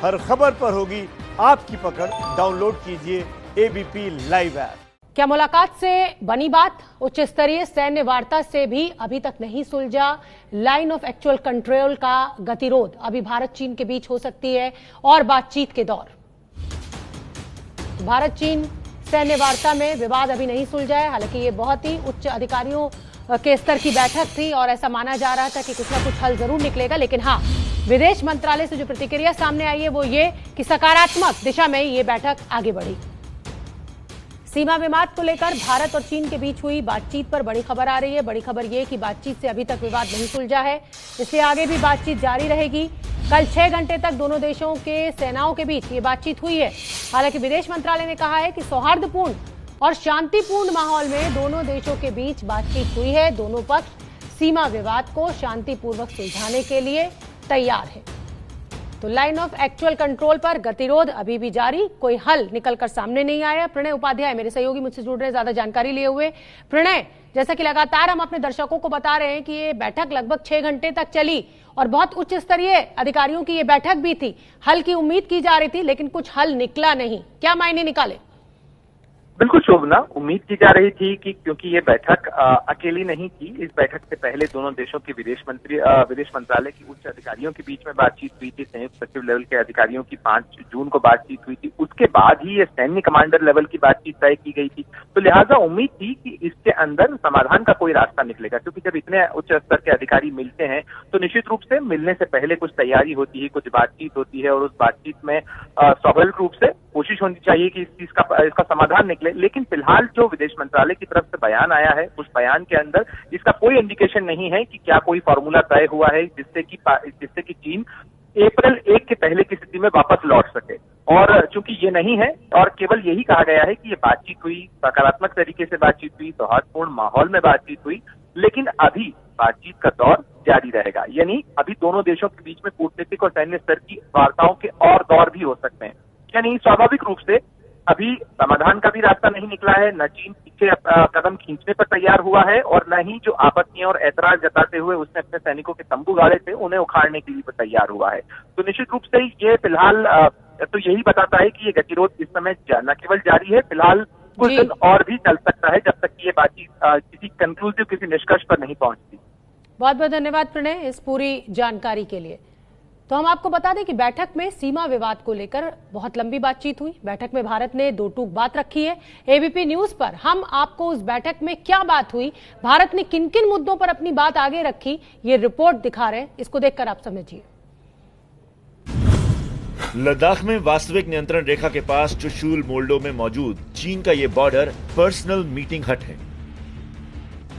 हर खबर पर होगी आपकी पकड़। डाउनलोड कीजिए एबीपी लाइव ऐप। क्या मुलाकात से बनी बात? उच्च स्तरीय सैन्य वार्ता से भी अभी तक नहीं सुलझा लाइन ऑफ एक्चुअल कंट्रोल का गतिरोध। अभी भारत चीन के बीच हो सकती है और बातचीत के दौर। भारत चीन सैन्य वार्ता में विवाद अभी नहीं सुलझा है। हालांकि ये बहुत ही उच्च अधिकारियों के स्तर की बैठक थी और ऐसा माना जा रहा था कि कुछ ना कुछ हल जरूर निकलेगा। लेकिन हाँ, विदेश मंत्रालय से जो प्रतिक्रिया सामने आई है वो ये कि सकारात्मक दिशा में ये बैठक आगे बढ़ी। सीमा विवाद को लेकर भारत और चीन के बीच हुई बातचीत पर बड़ी खबर आ रही है। बड़ी खबर यह कि बातचीत से अभी तक विवाद नहीं सुलझा है, इसलिए आगे भी बातचीत जारी रहेगी। कल 6 घंटे तक दोनों देशों के सेनाओं के बीच ये बातचीत हुई है। हालांकि विदेश मंत्रालय ने कहा है कि सौहार्दपूर्ण और शांतिपूर्ण माहौल में दोनों देशों के बीच बातचीत हुई है। दोनों पक्ष सीमा विवाद को शांतिपूर्वक सुलझाने के लिए तैयार है। तो लाइन ऑफ एक्चुअल कंट्रोल पर गतिरोध अभी भी जारी, कोई हल निकलकर सामने नहीं आया। प्रणय उपाध्याय मेरे सहयोगी मुझसे जुड़ रहे हैं ज्यादा जानकारी लिए हुए। प्रणय, जैसा कि लगातार हम अपने दर्शकों को बता रहे हैं कि ये बैठक लगभग 6 घंटे तक चली और बहुत उच्च स्तरीय अधिकारियों की ये बैठक भी थी। हल की उम्मीद की जा रही थी लेकिन कुछ हल निकला नहीं। क्या मायने निकाले? बिल्कुल शोभना, उम्मीद की जा रही थी कि क्योंकि ये बैठक अकेली नहीं थी, इस बैठक से पहले दोनों देशों के विदेश मंत्रालय की उच्च अधिकारियों के बीच में बातचीत हुई थी। संयुक्त सचिव लेवल के अधिकारियों की 5 जून को बातचीत हुई थी। उसके बाद ही ये सैन्य कमांडर लेवल की बातचीत तय की गई थी। तो लिहाजा उम्मीद थी कि इसके अंदर समाधान का कोई रास्ता निकलेगा, क्योंकि जब इतने उच्च स्तर के अधिकारी मिलते हैं तो निश्चित रूप से मिलने से पहले कुछ तैयारी होती है, कुछ बातचीत होती है और उस बातचीत में स्वाभाविक रूप से कोशिश होनी चाहिए कि इसका समाधान निकले। लेकिन फिलहाल जो विदेश मंत्रालय की तरफ से बयान आया है, उस बयान के अंदर इसका कोई इंडिकेशन नहीं है कि क्या कोई फॉर्मूला तय हुआ है जिससे कि चीन अप्रैल 1 के पहले की स्थिति में वापस लौट सके। और चूंकि ये नहीं है और केवल यही कहा गया है कि ये बातचीत हुई, सकारात्मक तरीके से बातचीत हुई, सौहार्दपूर्ण माहौल में बातचीत हुई, लेकिन अभी बातचीत का दौर जारी रहेगा। यानी अभी दोनों देशों के बीच में कूटनीतिक और सैन्य स्तर की वार्ताओं के और दौर भी हो सकते हैं। यानी स्वाभाविक रूप से अभी समाधान का भी रास्ता नहीं निकला है, न चीन पीछे कदम खींचने पर तैयार हुआ है और न ही जो आपत्तियां और ऐतराज जताते हुए उसने अपने सैनिकों के तंबू गाड़े थे उन्हें उखाड़ने के लिए तैयार हुआ है। तो निश्चित रूप से ये फिलहाल तो यही बताता है कि ये गतिरोध इस समय न केवल जारी है, फिलहाल कुछ दिन और भी चल सकता है जब तक कि ये बातचीत किसी निष्कर्ष पर नहीं पहुंचती। बहुत बहुत धन्यवाद प्रणय इस पूरी जानकारी के लिए। तो हम आपको बता दें कि बैठक में सीमा विवाद को लेकर बहुत लंबी बातचीत हुई। बैठक में भारत ने 2 टूक बात रखी है। एबीपी न्यूज पर हम आपको उस बैठक में क्या बात हुई, भारत ने किन किन मुद्दों पर अपनी बात आगे रखी, ये रिपोर्ट दिखा रहे हैं। इसको देखकर आप समझिए। लद्दाख में वास्तविक नियंत्रण रेखा के पास चुशूल मोल्डो में मौजूद चीन का ये बॉर्डर पर्सनल मीटिंग हट है।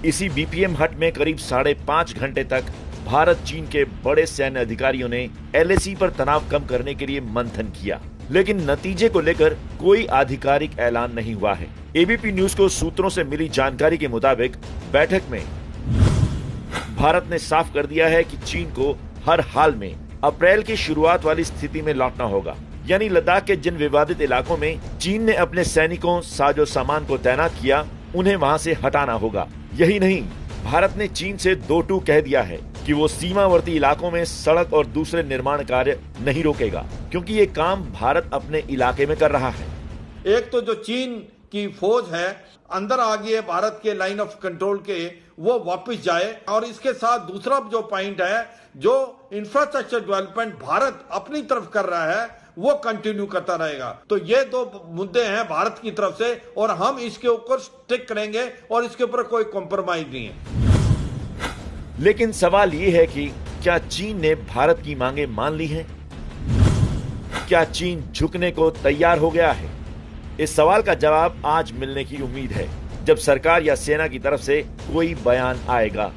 इसी बीपीएम हट में करीब 5.5 घंटे तक भारत चीन के बड़े सैन्य अधिकारियों ने एलएसी पर तनाव कम करने के लिए मंथन किया, लेकिन नतीजे को लेकर कोई आधिकारिक ऐलान नहीं हुआ है। एबीपी न्यूज को सूत्रों से मिली जानकारी के मुताबिक बैठक में भारत ने साफ कर दिया है कि चीन को हर हाल में अप्रैल की शुरुआत वाली स्थिति में लौटना होगा। यानी लद्दाख के जिन विवादित इलाकों में चीन ने अपने सैनिकों साजो सामान को तैनात किया, उन्हें वहां से हटाना होगा। यही नहीं, भारत ने चीन से 2 टूक कह दिया है कि वो सीमावर्ती इलाकों में सड़क और दूसरे निर्माण कार्य नहीं रोकेगा, क्योंकि ये काम भारत अपने इलाके में कर रहा है। एक तो जो चीन की फौज है अंदर आ गई है भारत के लाइन ऑफ कंट्रोल के, वो वापस जाए। और इसके साथ दूसरा जो पॉइंट है, जो इंफ्रास्ट्रक्चर डेवलपमेंट भारत अपनी तरफ कर रहा है वो कंटिन्यू करता रहेगा। तो ये 2 मुद्दे हैं भारत की तरफ से और हम इसके ऊपर स्टिक करेंगे और इसके ऊपर कोई कॉम्प्रोमाइज नहीं है। लेकिन सवाल ये है कि क्या चीन ने भारत की मांगे मान ली हैं? क्या चीन झुकने को तैयार हो गया है? इस सवाल का जवाब आज मिलने की उम्मीद है, जब सरकार या सेना की तरफ से कोई बयान आएगा।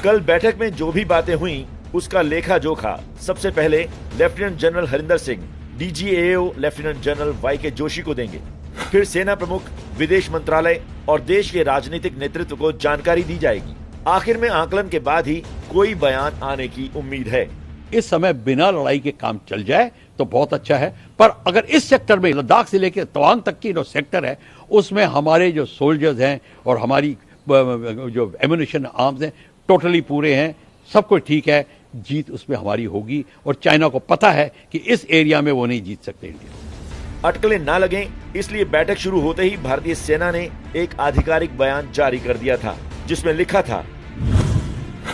कल बैठक में जो भी बातें हुई उसका लेखा जोखा सबसे पहले lieutenant general Harinder Singh, DGAO lieutenant general YK Joshi को देंगे। फिर सेना प्रमुख, विदेश मंत्रालय और देश के राजनीतिक नेतृत्व को जानकारी दी जाएगी। आखिर में आकलन के बाद ही कोई बयान आने की उम्मीद है। इस समय बिना लड़ाई के काम चल जाए तो बहुत अच्छा है, पर अगर इस सेक्टर में लद्दाख से लेकर तवांग तक की जो सेक्टर है उसमें हमारे जो सोल्जर्स हैं और हमारी जो एम्यूनिशन आर्म्स हैं टोटली पूरे हैं, सब कुछ ठीक है। जीत उसमें हमारी होगी और चाइना को पता है कि इस एरिया में वो नहीं जीत सकते इंडिया। अटकलें ना लगें, इसलिए बैठक शुरू होते ही भारतीय सेना ने एक आधिकारिक बयान जारी कर दिया था, जिसमें लिखा था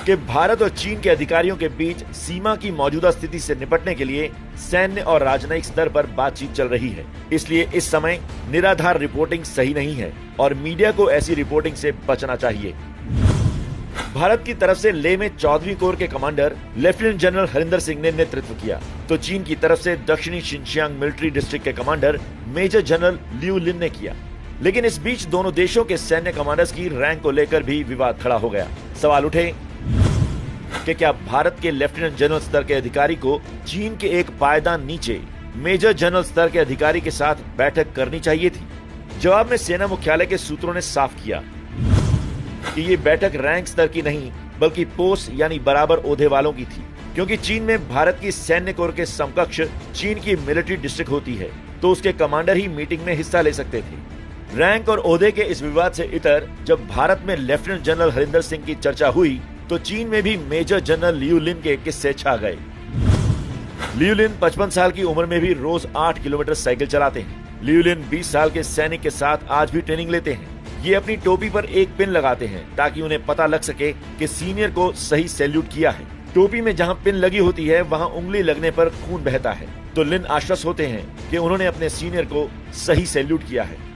कि भारत और चीन के अधिकारियों के बीच सीमा की मौजूदा स्थिति से निपटने के लिए सैन्य और राजनयिक स्तर पर बातचीत चल रही है। इसलिए इस समय निराधार रिपोर्टिंग सही नहीं है और मीडिया को ऐसी रिपोर्टिंग से बचना चाहिए। भारत की तरफ से लेह में 14वीं कोर के commander lieutenant general Harinder Singh ने नेतृत्व किया, तो चीन की तरफ से दक्षिणी शिनजियांग मिलिट्री डिस्ट्रिक्ट के कमांडर मेजर जनरल लियू लिन ने किया। लेकिन इस बीच दोनों देशों के सैन्य कमांडर्स की रैंक को लेकर भी विवाद खड़ा हो गया। सवाल उठे कि क्या भारत के लेफ्टिनेंट जनरल स्तर के अधिकारी को चीन के एक पायदान नीचे मेजर जनरल स्तर के अधिकारी के साथ बैठक करनी चाहिए थी? जवाब में सेना मुख्यालय के सूत्रों ने साफ किया कि ये बैठक रैंक स्तर की नहीं बल्कि पोस्ट यानी बराबर ओहदे वालों की थी, क्योंकि चीन में भारत की सैन्य कोर के समकक्ष चीन की मिलिट्री डिस्ट्रिक्ट होती है, तो उसके कमांडर ही मीटिंग में हिस्सा ले सकते थे। रैंक और ओहदे के इस विवाद से इतर जब भारत में लेफ्टिनेंट जनरल हरिंदर सिंह की चर्चा हुई तो चीन में भी मेजर जनरल लियू लिन के किस्से छा गए। लियू लिन 55 साल की उम्र में भी रोज 8 किलोमीटर साइकिल चलाते हैं। लियू लिन 20 साल के सैनिक के साथ आज भी ट्रेनिंग लेते हैं। ये अपनी टोपी पर एक पिन लगाते हैं ताकि उन्हें पता लग सके कि सीनियर को सही सैल्यूट किया है। टोपी में जहां पिन लगी होती है वहां उंगली लगने पर खून बहता है, तो लिन आश्वस्त होते हैं कि उन्होंने अपने सीनियर को सही सैल्यूट किया है।